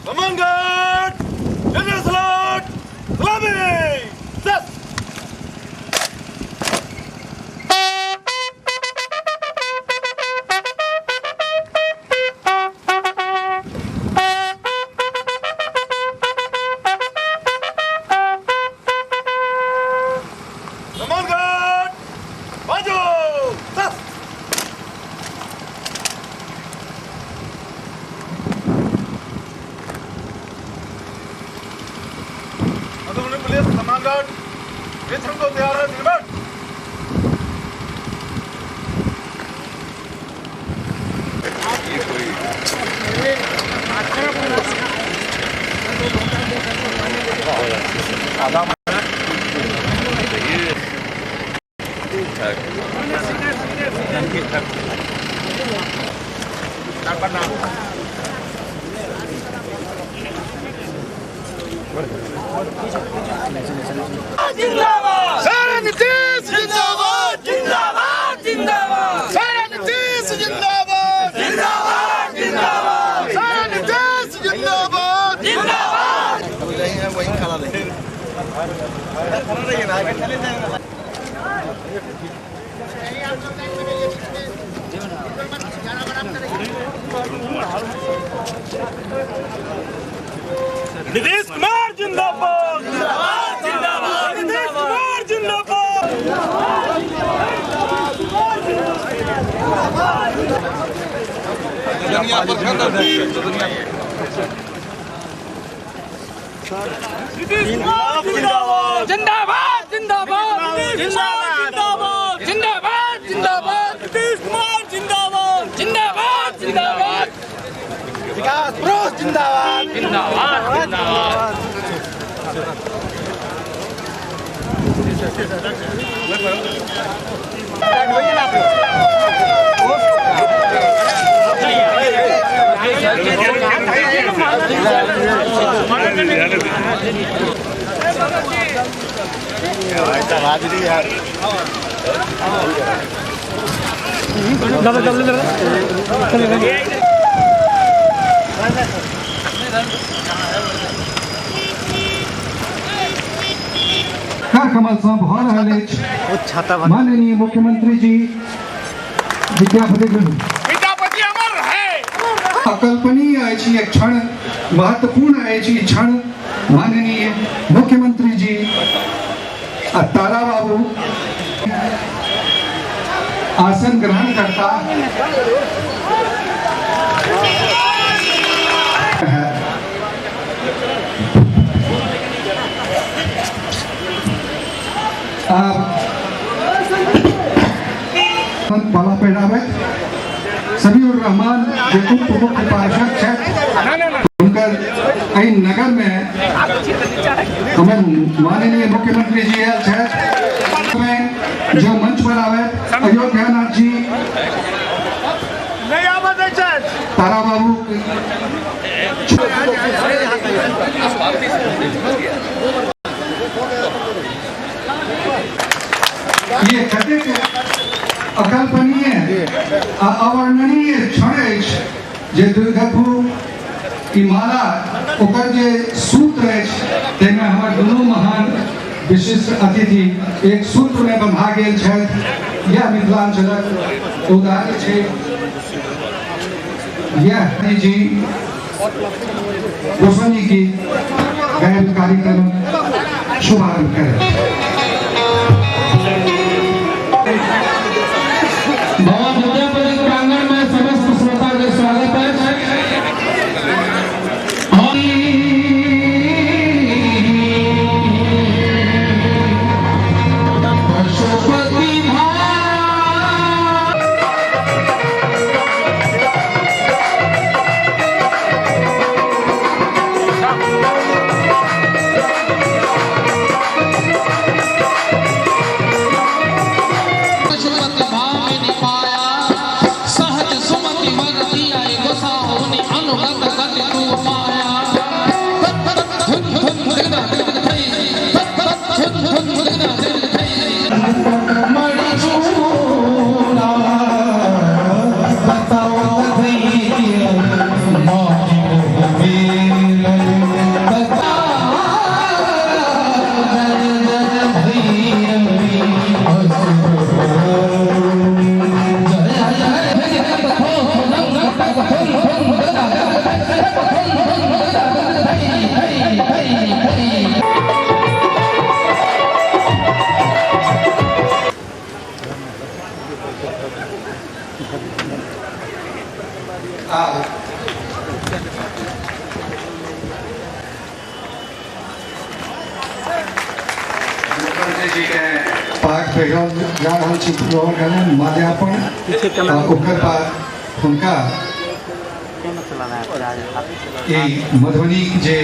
Commandant! General Salute! Salami! Set! Commandant! Maju! Set! आदरणीय police commander mission को तैयार है निर्भर जिंदाबाद सारा नीतीश जिंदाबाद जिंदाबाद जिंदाबाद सारा नीतीश जिंदाबाद जिंदाबाद जिंदाबाद सारा नीतीश जिंदाबाद जिंदाबाद वही खड़ा रहे नीतीश कुमार जिंदाबाद जिंदाबाद जिंदाबाद नीतीश कुमार जिंदाबाद दुनिया पर नीतीश कुमार जिंदाबाद जिंदाबाद जिंदाबाद जिंदाबाद जिंदाबाद जिंदाबाद नीतीश कुमार जिंदाबाद जिंदाबाद जिंदाबाद विकास प्रोस जिंदाबाद जिंदाबाद जिंदाबाद कमल साहब हो रहा माननीय मुख्यमंत्री जी विद्यापति अमर है अकल्पनीय अछि एक क्षण महत्वपूर्ण अछि क्षण माननीय मुख्यमंत्री जी तारा बाबू आसन ग्रहण करता बाला पेड़ावे समीउर रहमान जो प्रमुख पार्षद है उनकर इन नगर में हमें माननीय मुख्यमंत्री जी है जो मंच पर आवे अयोध्यानाथ जी तारा बाबू ये कतेक अकल्पनीय अवर्णनीय क्षण अछि जे दुर्गभू की माला ओकर जे सूत्र अछि तेमे हमर दुनू महान विशिष्ट अतिथि एक सूत्र में बंधा गेल छथि यह मिथिलांचलक उदाहरण छै यह जी गोस्वामी की गैर कार्यक्रम शुभारंभ करें भवन विद्यापति प्रांगण में समस्त श्रोता का स्वागत है मुख्यमंत्री जी के पाक भेजल जा रहल छी फ्लोर गलन माल्यार्पण ओकर बाद हुनका ई मधुबनी जे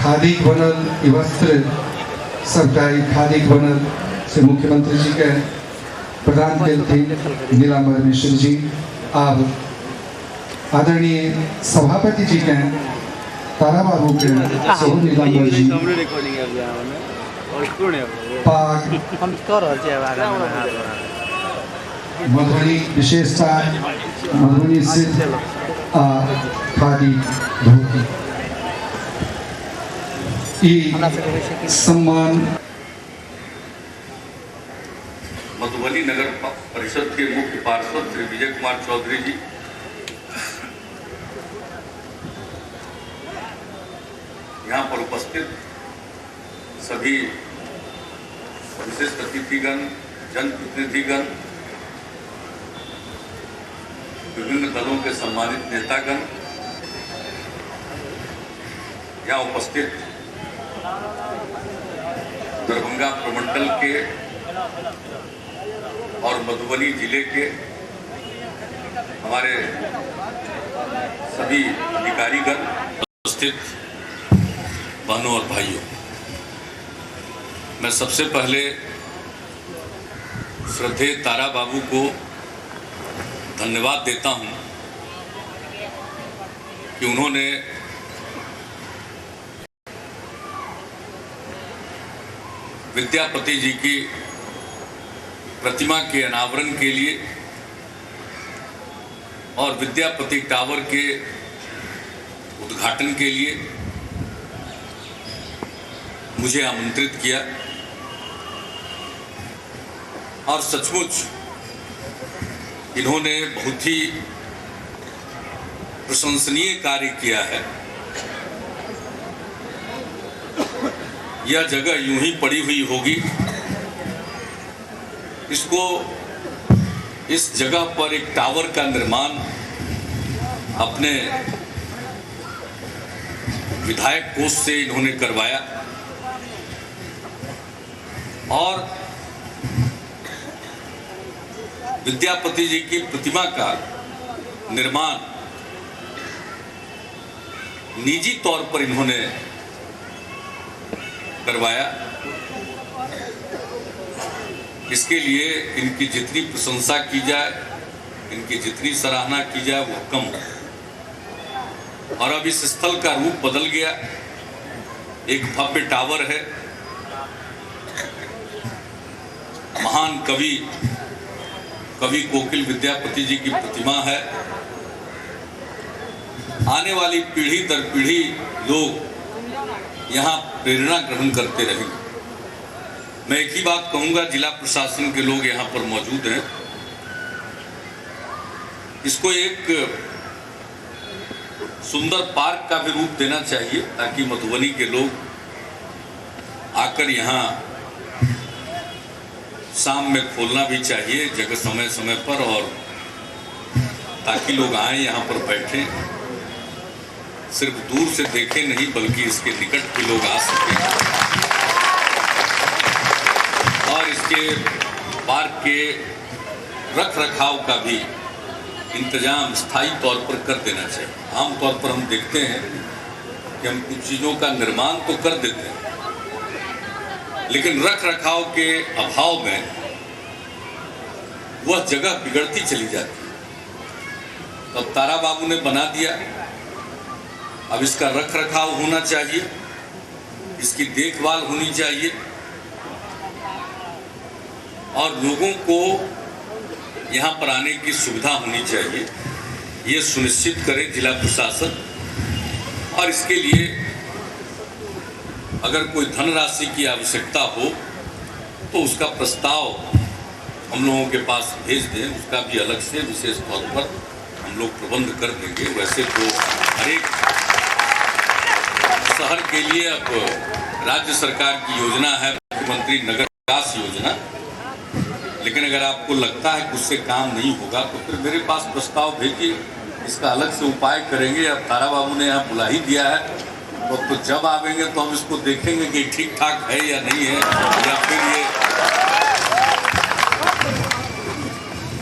खादी बनल ई वस्त्र सबटा ई खादी बनल से मुख्यमंत्री जी के प्रदान केलथिन नीलाम्बर मिश्र जी। आब आदरणीय सभापति जी के तारा बाबू के सेहो नीलाम्बर जी पाग मधुबनी विशेषता मधुबनी सिद्ध आ खादी धोती ई सम्मान मधुबनी नगर परिषद के मुख्य पार्षद श्री विजय कुमार चौधरी जी, यहाँ पर उपस्थित सभी विशिष्ट अतिथिगण, जनप्रतिनिधिगण, विभिन्न दलों के सम्मानित नेतागण, यहाँ उपस्थित दरभंगा प्रमंडल के और मधुबनी जिले के हमारे सभी अधिकारीगण, उपस्थित बहनों और भाइयों, मैं सबसे पहले श्रद्धेय तारा बाबू को धन्यवाद देता हूं कि उन्होंने विद्यापति जी की प्रतिमा के अनावरण के लिए और विद्यापति टावर के उद्घाटन के लिए मुझे आमंत्रित किया और सचमुच इन्होंने बहुत ही प्रशंसनीय कार्य किया है। यह जगह यूं ही पड़ी हुई होगी, इसको इस जगह पर एक टावर का निर्माण अपने विधायक कोष से इन्होंने करवाया और विद्यापति जी की प्रतिमा का निर्माण निजी तौर पर इन्होंने करवाया। इसके लिए इनकी जितनी प्रशंसा की जाए, इनकी जितनी सराहना की जाए वो कम है। और अब इस स्थल का रूप बदल गया, एक भव्य टावर है, महान कवि कोकिल विद्यापति जी की प्रतिमा है। आने वाली पीढ़ी दर पीढ़ी लोग यहाँ प्रेरणा ग्रहण करते रहेंगे। मैं एक ही बात कहूंगा, जिला प्रशासन के लोग यहाँ पर मौजूद हैं, इसको एक सुंदर पार्क का भी रूप देना चाहिए ताकि मधुबनी के लोग आकर यहाँ शाम में खोलना भी चाहिए जगह समय समय पर, और ताकि लोग आए यहाँ पर बैठें, सिर्फ दूर से देखें नहीं बल्कि इसके निकट भी लोग आ सकें और इसके पार्क के रख रखाव का भी इंतजाम स्थायी तौर पर कर देना चाहिए। आमतौर पर हम देखते हैं कि हम कुछ चीज़ों का निर्माण तो कर देते हैं लेकिन रख रखाव के अभाव में वह जगह बिगड़ती चली जाती है। तब तारा बाबू ने बना दिया, अब इसका रख रखाव होना चाहिए, इसकी देखभाल होनी चाहिए और लोगों को यहाँ पर आने की सुविधा होनी चाहिए, ये सुनिश्चित करे जिला प्रशासन। और इसके लिए अगर कोई धनराशि की आवश्यकता हो तो उसका प्रस्ताव हम लोगों के पास भेज दें, उसका भी अलग से विशेष तौर पर हम लोग प्रबंध कर देंगे। वैसे तो हर एक शहर के लिए अब राज्य सरकार की योजना है मुख्यमंत्री नगर विकास योजना, लेकिन अगर आपको लगता है कि उससे काम नहीं होगा तो फिर मेरे पास प्रस्ताव भेजिए, इसका अलग से उपाय करेंगे। अब तारा बाबू ने यहाँ बुला ही दिया है तो जब आवेंगे तो हम इसको देखेंगे कि ठीक ठाक है या नहीं है, या फिर ये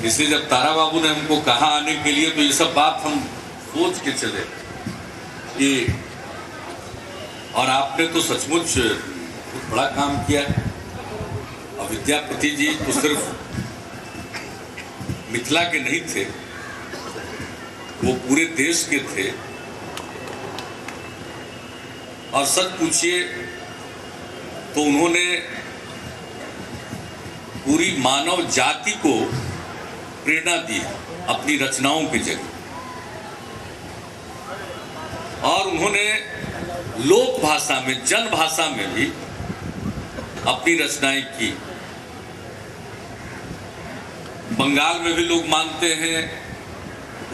इसलिए जब तारा बाबू ने हमको कहा आने के लिए तो ये सब बात हम सोच के चले कि, और आपने तो सचमुच बहुत बड़ा काम किया है। और विद्यापति जी तो सिर्फ मिथिला के नहीं थे, वो पूरे देश के थे। और सच पूछिए तो उन्होंने पूरी मानव जाति को प्रेरणा दी अपनी रचनाओं के जरिए। और उन्होंने लोक भाषा में, जन भाषा में भी अपनी रचनाएं की। बंगाल में भी लोग मानते हैं,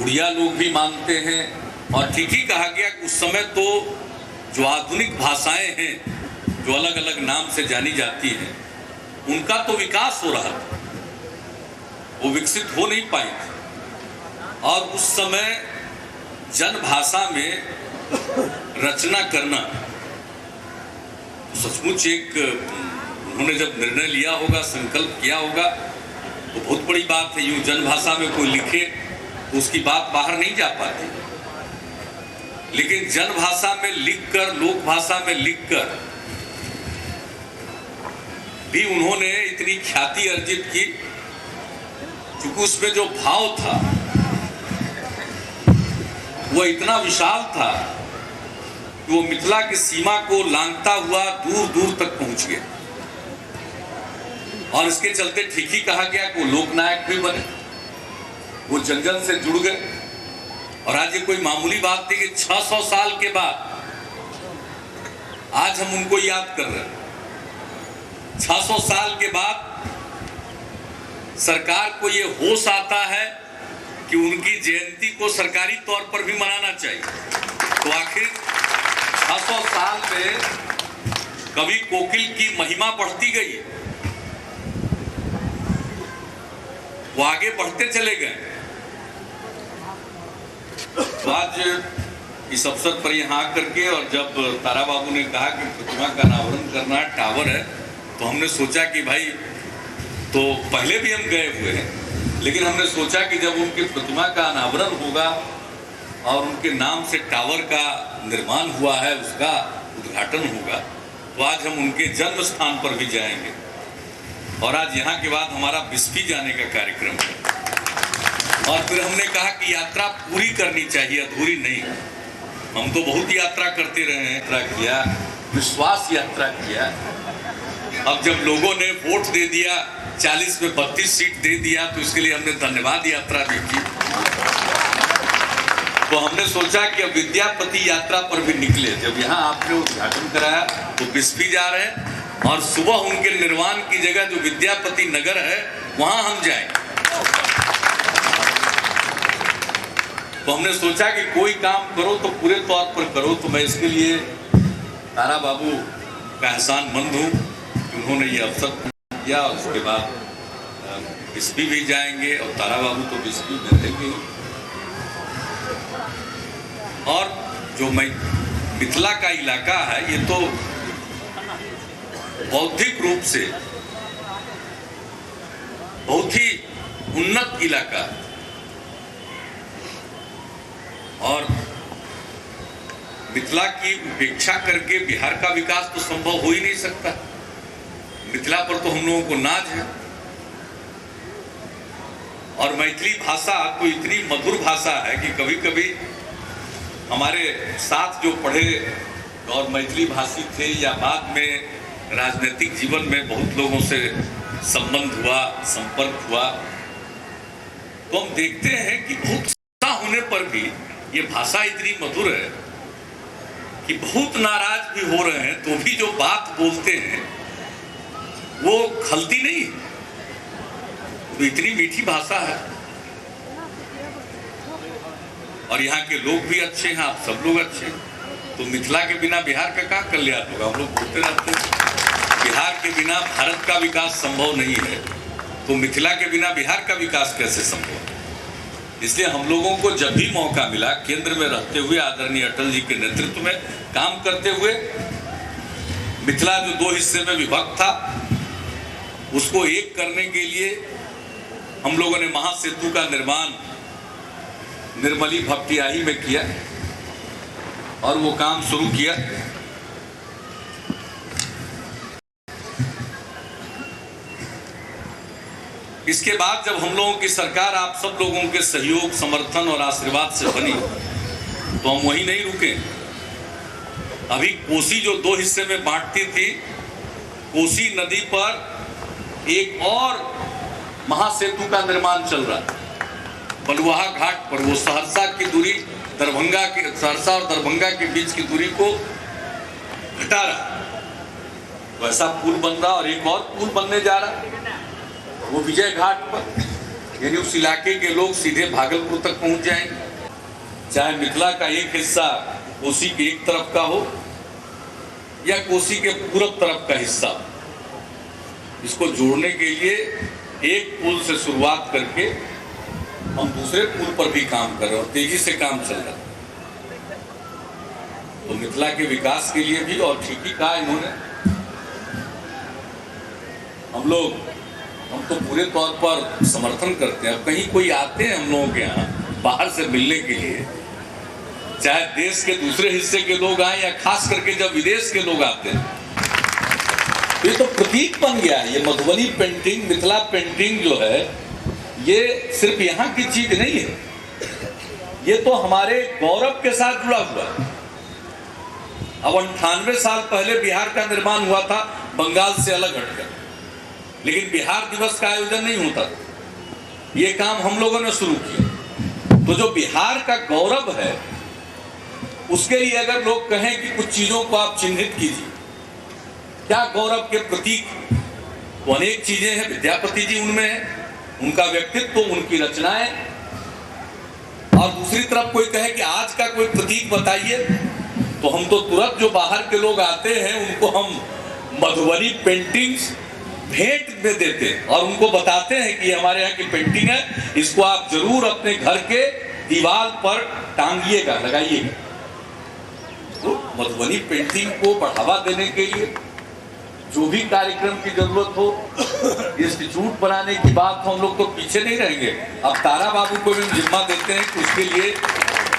उड़िया लोग भी मानते हैं। और ठीक ही कहा गया कि उस समय तो जो आधुनिक भाषाएं हैं, जो अलग अलग नाम से जानी जाती हैं, उनका तो विकास हो रहा था, वो विकसित हो नहीं पाई थी। और उस समय जन भाषा में रचना करना सचमुच एक, उन्होंने जब निर्णय लिया होगा, संकल्प किया होगा, तो बहुत बड़ी बात है। यूं जन भाषा में कोई लिखे तो उसकी बात बाहर नहीं जा पाती, लेकिन जन भाषा में लिखकर, लोक भाषा में लिखकर भी उन्होंने इतनी ख्याति अर्जित की, क्योंकि उसमें जो भाव था वो इतना विशाल था कि वो मिथिला की सीमा को लांघता हुआ दूर दूर तक पहुंच गया। और इसके चलते ठीक ही कहा गया कि वो लोकनायक भी बने, वो जन जन से जुड़ गए। और आज ये कोई मामूली बात नहीं कि 600 साल के बाद आज हम उनको याद कर रहे हैं। 600 साल के बाद सरकार को ये होश आता है कि उनकी जयंती को सरकारी तौर पर भी मनाना चाहिए। तो आखिर 600 साल में कवि कोकिल की महिमा बढ़ती गई, वो आगे बढ़ते चले गए। तो आज इस अवसर पर यहाँ आकर के, और जब तारा बाबू ने कहा कि प्रतिमा का अनावरण करना है, टावर है, तो हमने सोचा कि भाई, तो पहले भी हम गए हुए हैं, लेकिन हमने सोचा कि जब उनकी प्रतिमा का अनावरण होगा और उनके नाम से टावर का निर्माण हुआ है, उसका उद्घाटन होगा, तो आज हम उनके जन्म स्थान पर भी जाएंगे। और आज यहाँ के बाद हमारा बिस्फी जाने का कार्यक्रम है। और फिर हमने कहा कि यात्रा पूरी करनी चाहिए, अधूरी नहीं। हम तो बहुत यात्रा करते रहे हैं, यात्रा किया, विश्वास यात्रा किया। अब जब लोगों ने वोट दे दिया, 40 में 32 सीट दे दिया, तो इसके लिए हमने धन्यवाद यात्रा भी की। तो हमने सोचा कि अब विद्यापति यात्रा पर भी निकले। जब यहाँ आपने उद्घाटन कराया तो बिस्फी जा रहे हैं, और सुबह उनके निर्वाण की जगह जो विद्यापति नगर है, वहां हम जाएंगे। तो हमने सोचा कि कोई काम करो तो पूरे तौर पर करो। तो मैं इसके लिए तारा बाबू का एहसानमंद हूँ कि उन्होंने ये अवसर किया। और उसके बाद बिस्फी भी जाएंगे, और तारा बाबू तो बिस्फी में रहेंगे। और जो मिथिला का इलाका है, ये तो बौद्धिक रूप से बहुत ही उन्नत इलाका है। और मिथिला की उपेक्षा करके बिहार का विकास तो संभव हो ही नहीं सकता। मिथिला पर तो हम लोगों को नाज है। और मैथिली भाषा तो इतनी मधुर भाषा है कि कभी कभी हमारे साथ जो पढ़े और मैथिली भाषी थे, या बाद में राजनीतिक जीवन में बहुत लोगों से संबंध हुआ, संपर्क हुआ, तो हम देखते हैं कि बहुत भाषा होने पर भी ये भाषा इतनी मधुर है कि बहुत नाराज भी हो रहे हैं तो भी जो बात बोलते हैं वो खलती नहीं। तो इतनी मीठी भाषा है। और यहाँ के लोग भी अच्छे हैं, आप सब लोग अच्छे हैं। तो मिथिला के बिना बिहार का क्या कल्याण होगा? हम लोग बोलते रहते हैं बिहार के बिना भारत का विकास संभव नहीं है। तो मिथिला के बिना बिहार का विकास कैसे संभव? इसलिए हम लोगों को जब भी मौका मिला, केंद्र में रहते हुए आदरणीय अटल जी के नेतृत्व में काम करते हुए, मिथिला जो 2 हिस्से में विभक्त था उसको एक करने के लिए हम लोगों ने महासेतु का निर्माण निर्मली भपटियाही में किया और वो काम शुरू किया। इसके बाद जब हम लोगों की सरकार आप सब लोगों के सहयोग, समर्थन और आशीर्वाद से बनी तो हम वहीं नहीं रुके। अभी कोसी जो 2 हिस्से में बांटती थी, कोसी नदी पर एक और महासेतु का निर्माण चल रहा है बलुआहा घाट पर। वो सहरसा की दूरी, सहरसा और दरभंगा के बीच की दूरी को घटा रहा, वैसा पुल बन रहा और एक और पुल बनने जा रहा, वो विजय घाट पर, यानी उस इलाके के लोग सीधे भागलपुर तक पहुंच जाएंगे। चाहे मिथिला का एक हिस्सा कोसी के एक तरफ का हो या कोसी के पूरब तरफ का हिस्सा, इसको जोड़ने के लिए एक पुल से शुरुआत करके हम दूसरे पुल पर भी काम कर रहे हैं और तेजी से काम चल रहा है। तो मिथिला के विकास के लिए भी, और ठीक ही कहा इन्होंने, हम तो पूरे तौर पर समर्थन करते हैं। अब कहीं कोई आते हैं हम लोगों के यहाँ बाहर से मिलने के लिए, चाहे देश के दूसरे हिस्से के लोग आए या खास करके जब विदेश के लोग आते हैं, ये तो प्रतीक बन गया है। ये मधुबनी पेंटिंग, मिथिला पेंटिंग जो है, ये सिर्फ यहाँ की चीज नहीं है, ये तो हमारे गौरव के साथ जुड़ा हुआ है। अब 98 साल पहले बिहार का निर्माण हुआ था बंगाल से अलग हटकर, लेकिन बिहार दिवस का आयोजन नहीं होता। ये काम हम लोगों ने शुरू किया। तो जो बिहार का गौरव है, उसके लिए अगर लोग कहें कि कुछ चीजों को आप चिन्हित कीजिए, क्या गौरव के प्रतीक, तो अनेक चीजें हैं। विद्यापति जी उनमें है, उनका व्यक्तित्व, उनकी रचनाएं। और दूसरी तरफ कोई कहे कि आज का कोई प्रतीक बताइए, तो हम तो तुरंत जो बाहर के लोग आते हैं उनको हम मधुबनी पेंटिंग्स भेंट में देते हैं और उनको बताते हैं कि हमारे यहाँ की पेंटिंग है, इसको आप जरूर अपने घर के दीवार पर टांगिएगा, लगाइएगा। तो मधुबनी पेंटिंग को बढ़ावा देने के लिए जो भी कार्यक्रम की जरूरत हो, इंस्टीट्यूट बनाने की बात हो, हम लोग तो पीछे नहीं रहेंगे। अब तारा बाबू को भी जिम्मा देते हैं कि उसके लिए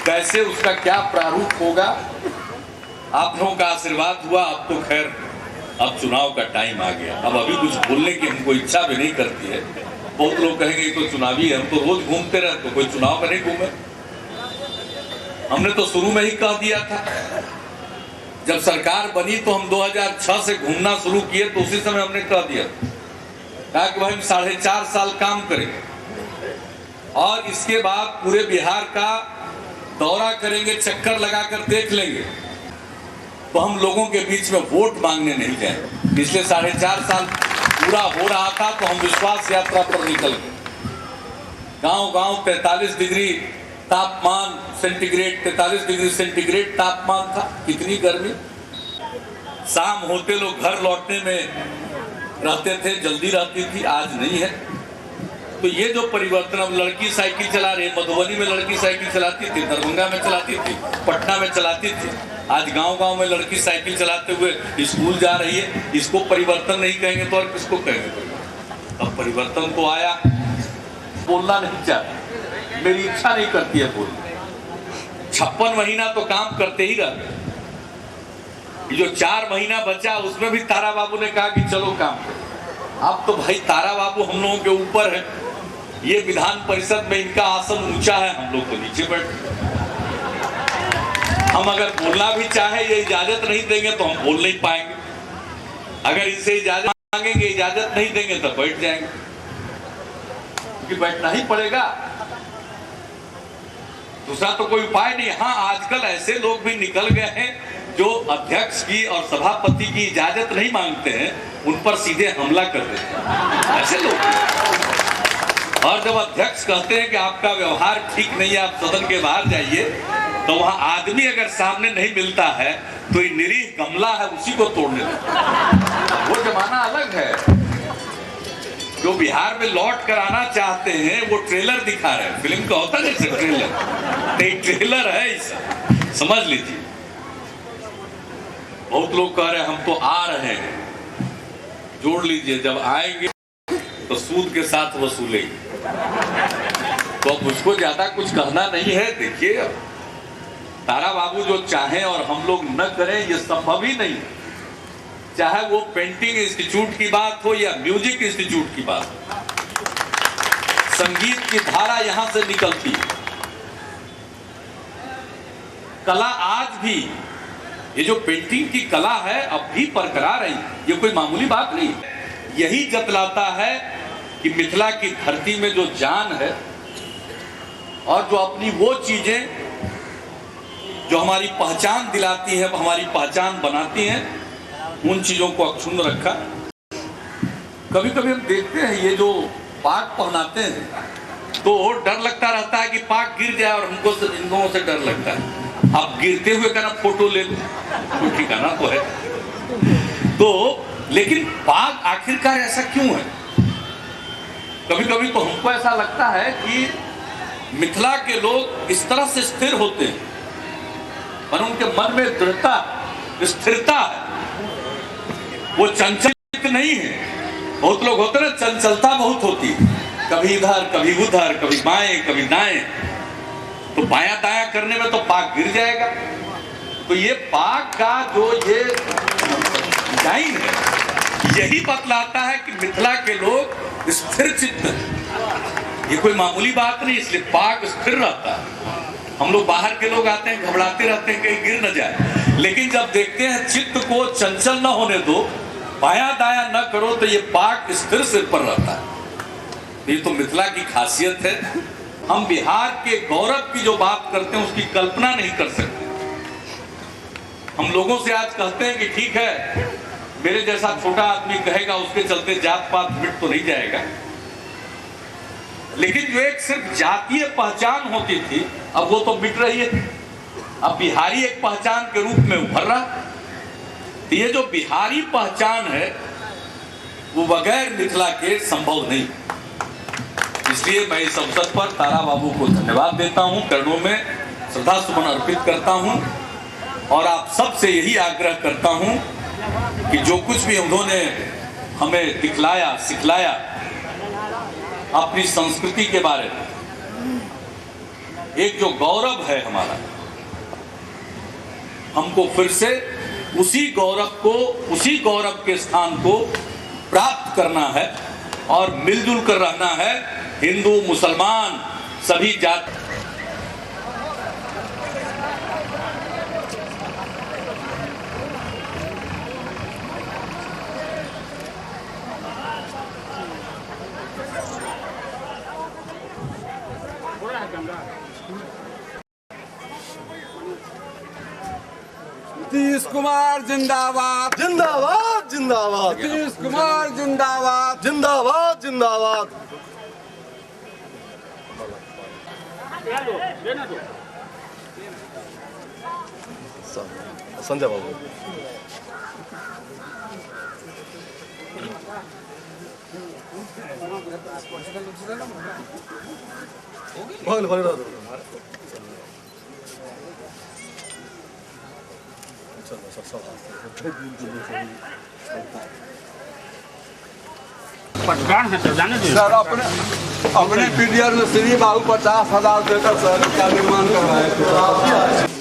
कैसे, उसका क्या प्रारूप होगा। आप लोगों का आशीर्वाद हुआ। अब तो खैर अब चुनाव का टाइम आ गया, अब अभी कुछ बोलने की हमको इच्छा भी नहीं करती है। बहुत लोग कहेंगे तो चुनावी है, हम तो रोज घूमते रहे, तो कोई चुनाव में नहीं घूमे। हमने तो शुरू में ही कह दिया था, जब सरकार बनी तो हम 2006 से घूमना शुरू किए, तो उसी समय हमने कह दिया, कहा कि भाई हम 4.5 साल काम करेंगे और इसके बाद पूरे बिहार का दौरा करेंगे, चक्कर लगाकर देख लेंगे, तो हम लोगों के बीच में वोट मांगने नहीं जाएंगे। पिछले 4.5 साल पूरा हो रहा था तो हम विश्वास यात्रा पर निकल गए। गांव-गांव 43 डिग्री तापमान सेंटीग्रेड, 43 डिग्री सेंटीग्रेड तापमान था। कितनी गर्मी। शाम होते लोग घर लौटने में रहते थे, जल्दी रहती थी, आज नहीं है। तो ये जो परिवर्तन, अब लड़की साइकिल चला रही है, मधुबनी में लड़की साइकिल चलाती थी, दरभंगा में चलाती थी, पटना में चलाती थी, आज गांव-गांव में लड़की साइकिल चलाते हुए स्कूल जा रही है। इसको परिवर्तन नहीं कहेंगे तो और किसको कहेंगे? अब परिवर्तन तो आया। बोलना नहीं चाहता, मेरी इच्छा नहीं करती है बोलना। 56 महीना तो काम करते ही रहते। जो 4 महीना बचा उसमें भी तारा बाबू ने कहा कि चलो काम करो। अब तो भाई तारा बाबू हम लोगों के ऊपर है। ये विधान परिषद में इनका आसन ऊंचा है, हम लोग तो नीचे बैठे। हम अगर बोलना भी चाहे, ये इजाजत नहीं देंगे तो हम बोल नहीं पाएंगे। अगर इनसे इजाजत मांगेंगे, इजाजत नहीं देंगे तो बैठ जाएंगे, क्योंकि बैठना ही पड़ेगा, दूसरा तो कोई उपाय नहीं। हाँ, आजकल ऐसे लोग भी निकल गए हैं जो अध्यक्ष की और सभापति की इजाजत नहीं मांगते हैं, उन पर सीधे हमला कर देते हैं, ऐसे लोग। और जब अध्यक्ष कहते हैं कि आपका व्यवहार ठीक नहीं है, आप सदन के बाहर जाइए, तो वहां आदमी अगर सामने नहीं मिलता है तो ये निरीह गमला है, उसी को तोड़ने देता है। वो जमाना अलग है। जो बिहार में लौट कर आना चाहते हैं वो ट्रेलर दिखा रहे हैं। फिल्म का होता है जैसे ट्रेलर, नहीं ट्रेलर है ऐसा समझ लीजिए। बहुत लोग कह रहे हैं हम तो आ रहे हैं, जोड़ लीजिए जब आएंगे तो सूद के साथ वसूलेंगे। तो अब मुझको ज्यादा कुछ कहना नहीं है। देखिए अब तारा बाबू जो चाहें और हम लोग न करें ये संभव ही नहीं। चाहे वो पेंटिंग इंस्टीट्यूट की बात हो या म्यूजिक इंस्टीट्यूट की बात हो, संगीत की धारा यहां से निकलती है। कला आज भी, ये जो पेंटिंग की कला है अब भी बरकरार है, ये कोई मामूली बात नहीं। यही जतलाता है कि मिथिला की धरती में जो जान है और जो अपनी वो चीजें जो हमारी पहचान दिलाती है, हमारी पहचान बनाती हैं, उन चीजों को अक्षुण्ण रखा। कभी कभी हम देखते हैं ये जो पाग पहनाते हैं तो डर लगता रहता है कि पाग गिर जाए और हमको इन लोगों से डर लगता है। आप गिरते हुए का ना फोटो ले लो, तो ठिकाना तो है। तो लेकिन पाग आखिरकार ऐसा क्यों है? कभी कभी तो हमको ऐसा लगता है कि मिथिला के लोग इस तरह से स्थिर होते हैं और उनके मन में दृढ़ता, स्थिरता है, वो चंचल नहीं है। बहुत लोग होते हैं चंचलता बहुत होती है, कभी इधर कभी उधर, कभी बाएं कभी दाएं। तो बायां दायां करने में तो पाग गिर जाएगा। तो ये पाग का जो ये डिजाइन है यही बतलाता है कि मिथिला के लोग स्थिर चित्त हैं। ये कोई मामूली बात नहीं, इसलिए पाग स्थिर रहता है। हम लोग बाहर के लोग आते हैं घबराते रहते हैं कहीं गिर न जाए, लेकिन जब देखते हैं चित्त को चंचल न होने दो, बायां दायां न करो, तो ये पाग स्थिर सिर पर रहता है। ये तो मिथिला की खासियत है। हम बिहार के गौरव की जो बात करते हैं उसकी कल्पना नहीं कर सकते। हम लोगों से आज कहते हैं कि ठीक है मेरे जैसा छोटा आदमी कहेगा, उसके चलते जात पात मिट तो नहीं जाएगा, लेकिन जो एक सिर्फ जातीय पहचान होती थी अब वो तो मिट रही है। अब बिहारी एक पहचान के रूप में उभर रहा। तो ये जो बिहारी पहचान है वो बगैर मिथिला के संभव नहीं। इसलिए मैं इस अवसर पर तारा बाबू को धन्यवाद देता हूं, चरणों में श्रद्धा सुमन अर्पित करता हूं और आप सबसे यही आग्रह करता हूं कि जो कुछ भी उन्होंने हमें दिखलाया, सिखलाया अपनी संस्कृति के बारे में, एक जो गौरव है हमारा, हमको फिर से उसी गौरव के स्थान को प्राप्त करना है और मिलजुल कर रहना है। हिंदू मुसलमान सभी जात नीतीश कुमार जिंदाबाद, जिंदाबाद जिंदाबाद, नीतीश कुमार जिंदाबाद, जिंदाबाद जिंदाबाद। संजय बाबू पटकान है सर, जाने दीजिए। सर अपने पीडीआर में श्री बाबू 50,000 देकर सर का निर्माण करवाए।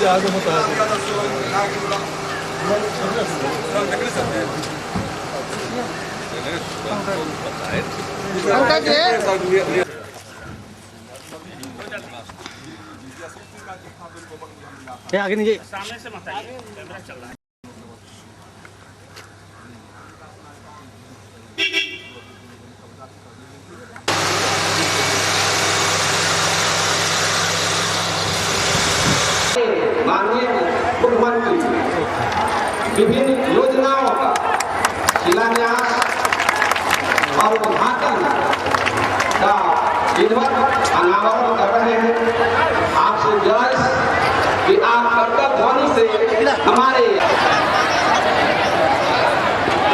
आगे बता आगे नहीं, सामने से मत आइए, कैमरा चल रहा है। माननीय मुख्यमंत्री विभिन्न योजनाओं का शिलान्यास और उद्घाटन का विधिवत अनावरण कर रहे हैं। आपसे गुजारिश कि आप कर्तव्य ध्वनि से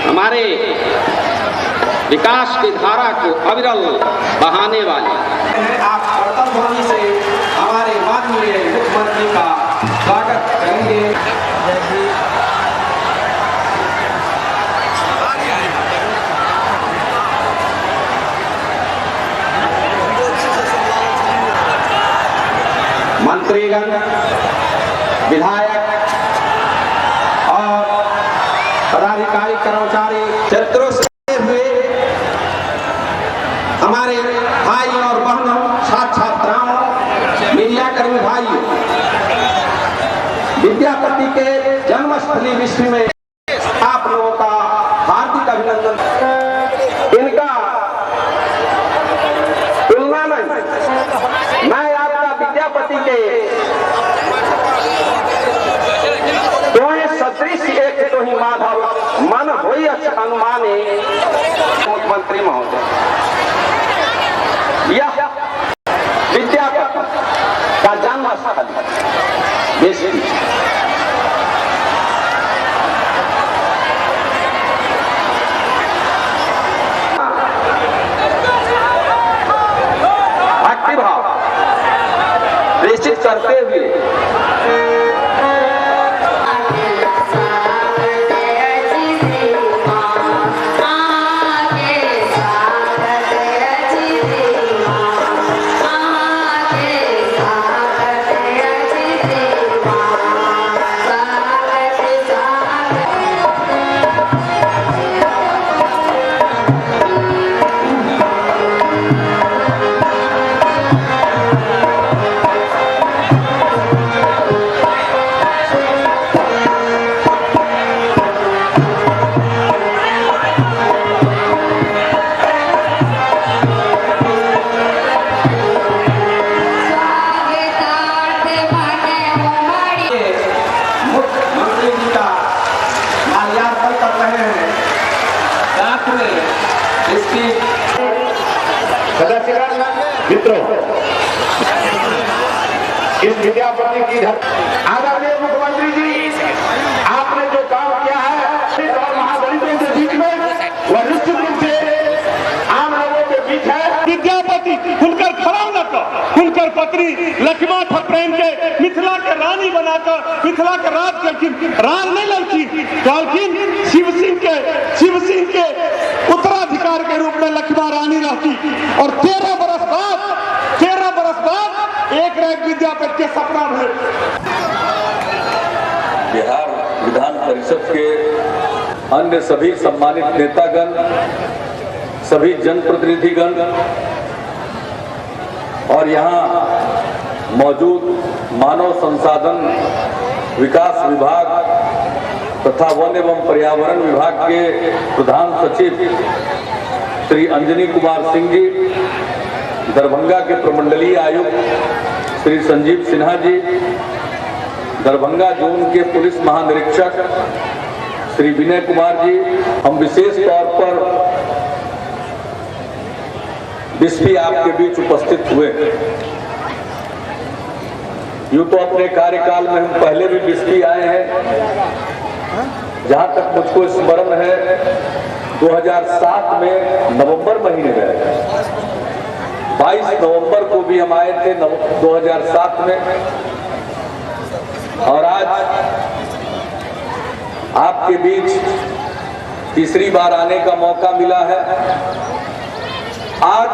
हमारे विकास की धारा को अविरल बहाने वाले आप कर्तव्य ध्वनि से हमारे माननीय मुख्यमंत्री का स्वागत करेंगे। मंत्रीगण, विधायक और पदाधिकारी कर्मचारी क्षेत्रों से हुए हमारे भाई और बहनों, छात्र छात्राओं, मीडिया कर्मी भाइयों, विद्यापति के जन्मस्थली विश्व में आप लोगों का हार्दिक अभिनंदन। इनका तुलना में मैं आपका विद्यापति के सदृश एक तो ही माधव मन होई अनुमाने मुख्यमंत्री महोदय, यह विद्यापति का जन्म स्थल देश की भक्तिभाव प्रेषित करते हुए मित्रों, इस विद्यापति की आदरणीय मुख्यमंत्री जी, आपने जो काम किया है और महादलितों के बीच में, वह निश्चित रूप से आम लोगों के बीच है। विद्यापति खुलकर खड़ा न कर, खुलकर पत्री लक्ष्मण ठप्रेम के मिथिला के रानी बनाकर मिथिला के राज करकिन राज नहीं लड़की बल्कि शिव सिंह के उत्तराधिकार के रूप में लक्ष्मण रानी रहती और 13 बरस बाद एक रैक विद्यापति के सपना भरे। बिहार विधान परिषद के अन्य सभी सम्मानित नेतागण, सभी जनप्रतिनिधिगण और यहाँ मौजूद मानव संसाधन विकास विभाग तथा वन एवं पर्यावरण विभाग के प्रधान सचिव श्री अंजनी कुमार सिंह जी, दरभंगा के प्रमंडलीय आयुक्त श्री संजीव सिन्हा जी, दरभंगा जोन के पुलिस महानिरीक्षक श्री विनय कुमार जी, हम विशेष तौर पर बिस्फी आपके बीच उपस्थित हुए। यूं तो अपने कार्यकाल में हम पहले भी बिस्फी आए हैं। जहां तक मुझको स्मरण है 2007 में नवंबर महीने में 22 नवंबर को भी हम आए थे 2007 में, और आज आपके बीच तीसरी बार आने का मौका मिला है। आज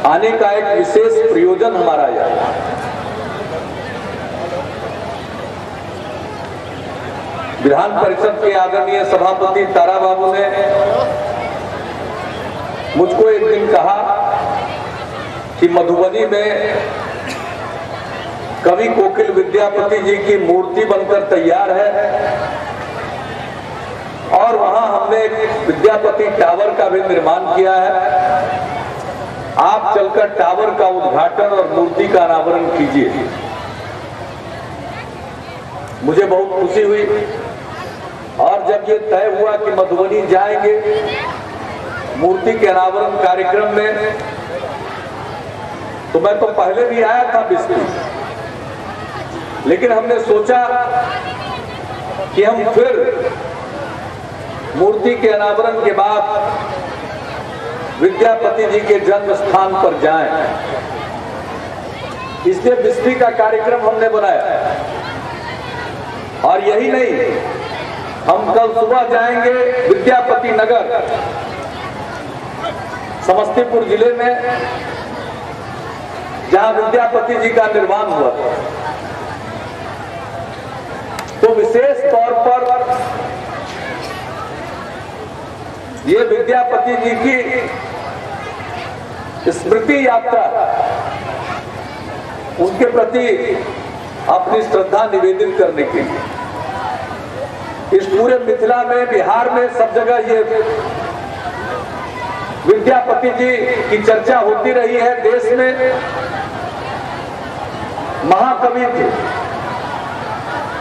आने का एक विशेष प्रयोजन हमारा यह है। विधान परिषद के आदरणीय सभापति तारा बाबू ने मुझको एक दिन कहा कि मधुबनी में कवि कोकिल विद्यापति जी की मूर्ति बनकर तैयार है और वहां हमने एक विद्यापति टावर का भी निर्माण किया है। आप चलकर टावर का उद्घाटन और मूर्ति का अनावरण कीजिए। मुझे बहुत खुशी हुई। और जब ये तय हुआ कि मधुबनी जाएंगे मूर्ति के अनावरण कार्यक्रम में, तो मैं तो पहले भी आया था बिस्फी, लेकिन हमने सोचा कि हम फिर मूर्ति के अनावरण के बाद विद्यापति जी के जन्म स्थान पर जाएं। इसलिए बिस्फी का कार्यक्रम हमने बनाया। और यही नहीं, हम कल सुबह जाएंगे विद्यापति नगर समस्तीपुर जिले में, जहां विद्यापति जी का निर्माण हुआ था। तो विशेष तौर पर ये विद्यापति जी की स्मृति यात्रा, उनके प्रति अपनी श्रद्धा निवेदित करने के लिए इस पूरे मिथिला में, बिहार में, सब जगह ये विद्यापति जी की चर्चा होती रही है। देश में महाकवि थे,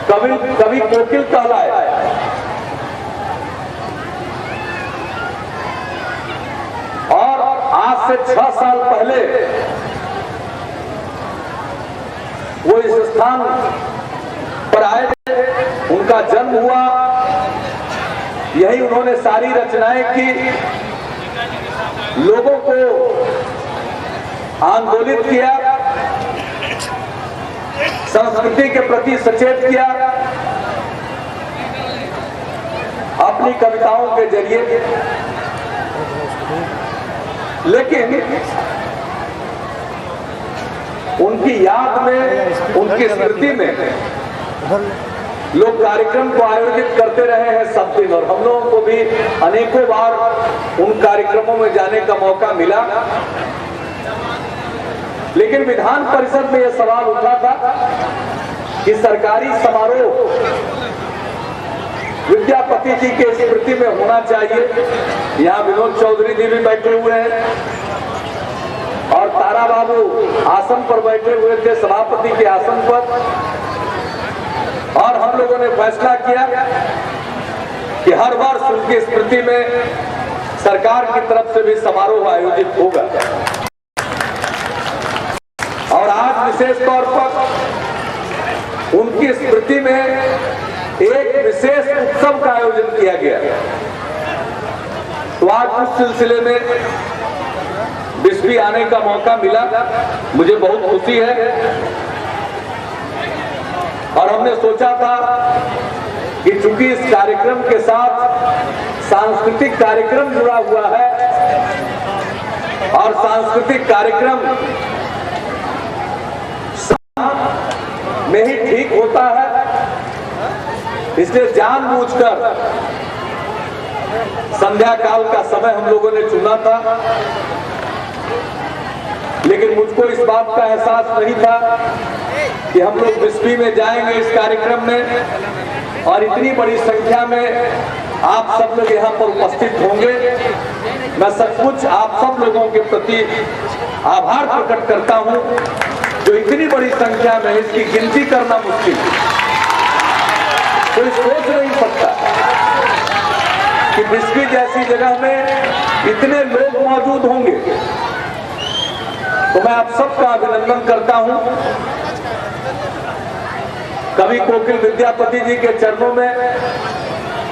कवि कोकिल कहलाए। और आज से 6 साल पहले वो इस स्थान पर आए थे, उनका जन्म हुआ, यही उन्होंने सारी रचनाएं की, लोगों को आंदोलित किया, संस्कृति के प्रति सचेत किया अपनी कविताओं के जरिए। लेकिन उनकी याद में, उनकी स्मृति में लोग कार्यक्रम को आयोजित करते रहे हैं सब दिन, और हम लोगों को भी अनेकों बार उन कार्यक्रमों में जाने का मौका मिला। लेकिन विधान परिषद में यह सवाल उठा था कि सरकारी समारोह विद्यापति जी के स्मृति में होना चाहिए। यहाँ विनोद चौधरी जी भी बैठे हुए हैं और तारा बाबू आसन पर बैठे हुए थे, सभापति के आसन पर। और हम लोगों ने फैसला किया कि हर वर्ष उनकी स्मृति में सरकार की तरफ से भी समारोह आयोजित होगा। और आज विशेष तौर पर उनकी स्मृति में एक विशेष उत्सव का आयोजन किया गया। तो आज उस सिलसिले में बिस्फी आने का मौका मिला, मुझे बहुत खुशी है। और हमने सोचा था कि चूंकि इस कार्यक्रम के साथ सांस्कृतिक कार्यक्रम जुड़ा हुआ है और सांस्कृतिक कार्यक्रम में ही ठीक होता है, इसलिए जानबूझकर संध्या काल का समय हम लोगों ने चुना था। लेकिन मुझको इस बात का एहसास नहीं था कि हम लोग बिस्फी में जाएंगे इस कार्यक्रम में और इतनी बड़ी संख्या में आप सब लोग यहाँ पर उपस्थित होंगे। मैं सचमुच आप सब लोगों के प्रति आभार प्रकट करता हूँ, जो इतनी बड़ी संख्या में, इसकी गिनती करना मुश्किल, कोई सोच नहीं सकता कि बिस्फी जैसी जगह में इतने लोग मौजूद होंगे। तो मैं आप सबका अभिनंदन करता हूं। कवि कोकिल विद्यापति जी के चरणों में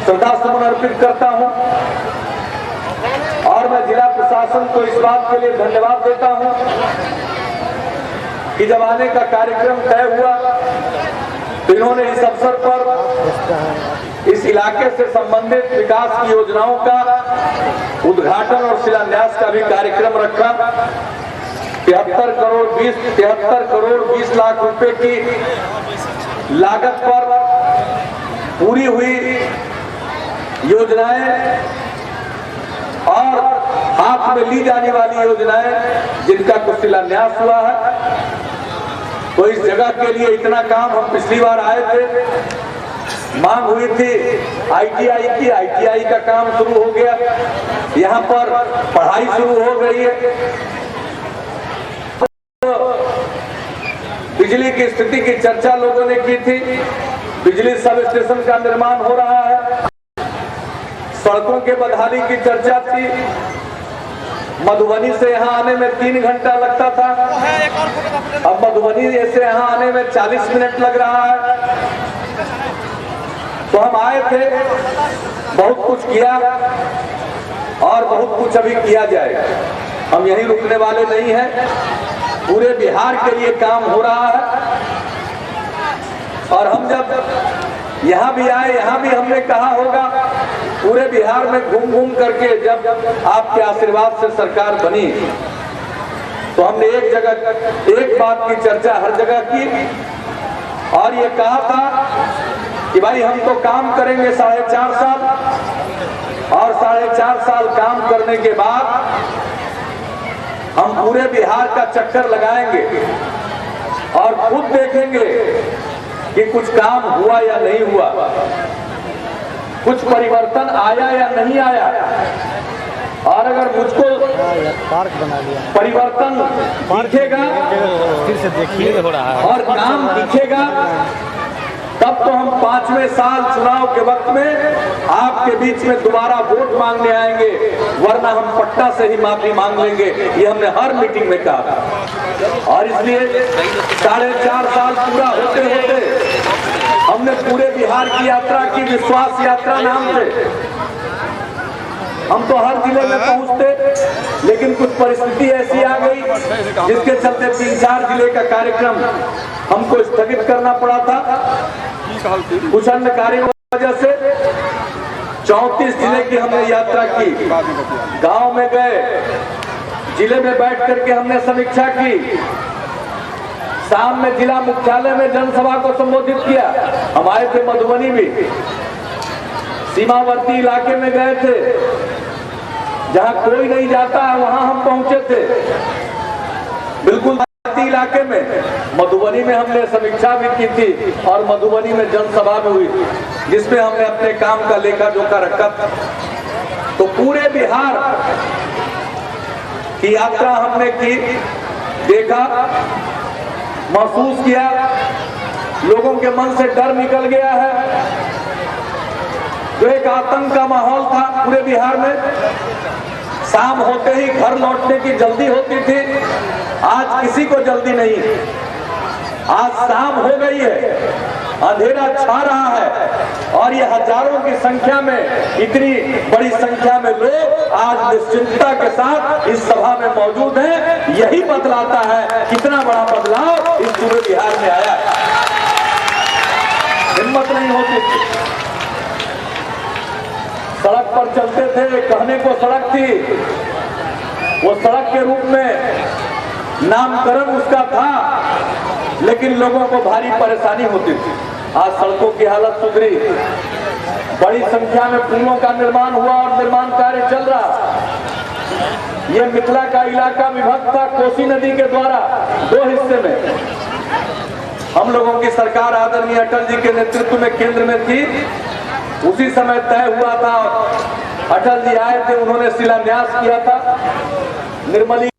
श्रद्धा सुमन अर्पित करता हूं और मैं जिला प्रशासन को इस बात के लिए धन्यवाद देता हूं कि जब आने का कार्यक्रम तय हुआ तो इन्होंने इस अवसर पर इस इलाके से संबंधित विकास की योजनाओं का उद्घाटन और शिलान्यास का भी कार्यक्रम रखा। 73 करोड़ 20 लाख रुपए की लागत पर पूरी हुई योजनाएं और हाथ में ली जाने वाली योजनाएं जिनका कुछ शिलान्यास हुआ है। तो इस जगह के लिए इतना काम हम पिछली बार आए थे, मांग हुई थी आईटीआई की, आईटीआई का काम शुरू हो गया, यहाँ पर पढ़ाई शुरू हो गई है। बिजली की स्थिति की चर्चा लोगों ने की थी, बिजली सब स्टेशन का निर्माण हो रहा है, सड़कों के बदहाली की चर्चा थी। मधुबनी से यहाँ आने में 3 घंटा लगता था, अब मधुबनी से यहाँ आने में 40 मिनट लग रहा है। तो हम आए थे, बहुत कुछ किया और बहुत कुछ अभी किया जाएगा। हम यहीं रुकने वाले नहीं हैं, पूरे बिहार के लिए काम हो रहा है। और हम जब यहाँ भी आए, यहाँ भी हमने कहा होगा पूरे बिहार में घूम घूम करके जब आपके आशीर्वाद से सरकार बनी तो हमने एक बात की चर्चा हर जगह की और ये कहा था कि भाई हम तो काम करेंगे 4.5 साल और 4.5 साल काम करने के बाद हम पूरे बिहार का चक्कर लगाएंगे और खुद देखेंगे कि कुछ काम हुआ या नहीं हुआ, कुछ परिवर्तन आया या नहीं आया। और अगर मुझको परिवर्तन दिखेगा और काम दिखेगा तब तो हम 5वें साल चुनाव के वक्त में आपके बीच में दोबारा वोट मांगने आएंगे, वरना हम पट्टा से ही माफी मांग लेंगे। ये हमने हर मीटिंग में कहा और इसलिए 4.5 साल पूरा होते होते हमने पूरे बिहार की यात्रा की, विश्वास यात्रा नाम से। हम तो हर जिले में पहुंचते, लेकिन कुछ परिस्थिति ऐसी आ गई जिसके चलते 3-4 जिले का कार्यक्रम हमको स्थगित करना पड़ा था। कुछ अन्य कार्यों की वजह से 34 जिले की हमने यात्रा की, गांव में गए, जिले में बैठ करके हमने समीक्षा की, शाम में जिला मुख्यालय में जनसभा को संबोधित किया। हम आए थे मधुबनी भी, सीमावर्ती इलाके में गए थे, जहां कोई नहीं जाता है वहां हम पहुंचे थे, बिल्कुल इलाके में। मधुबनी में हमने समीक्षा भी की थी और मधुबनी में जनसभा भी हुई थी, जिसमें हमने अपने काम का लेखा जोखा रखा था। तो पूरे बिहार की यात्रा हमने की, देखा, महसूस किया, लोगों के मन से डर निकल गया है। जो एक आतंक का माहौल था पूरे बिहार में, शाम होते ही घर लौटने की जल्दी होती थी, आज किसी को जल्दी नहीं। आज शाम हो गई है, अंधेरा छा रहा है और ये हजारों की संख्या में, इतनी बड़ी संख्या में लोग आज निश्चिंतता के साथ इस सभा में मौजूद हैं। यही बतलाता है कितना बड़ा बदलाव इस पूरे बिहार में आया है। हिम्मत नहीं होती थी, सड़क पर चलते थे, कहने को सड़क थी, वो सड़क के रूप में नामकरण उसका था, लेकिन लोगों को भारी परेशानी होती थी। आज सड़कों की हालत सुधरी, बड़ी संख्या में पुलों का निर्माण हुआ और निर्माण कार्य चल रहा। ये मिथिला का इलाका विभक्त था कोसी नदी के द्वारा 2 हिस्से में। हम लोगों की सरकार आदरणीय अटल जी के नेतृत्व में केंद्र में थी, उसी समय तय हुआ था। अटल जी आए थे, उन्होंने शिलान्यास किया था, निर्मली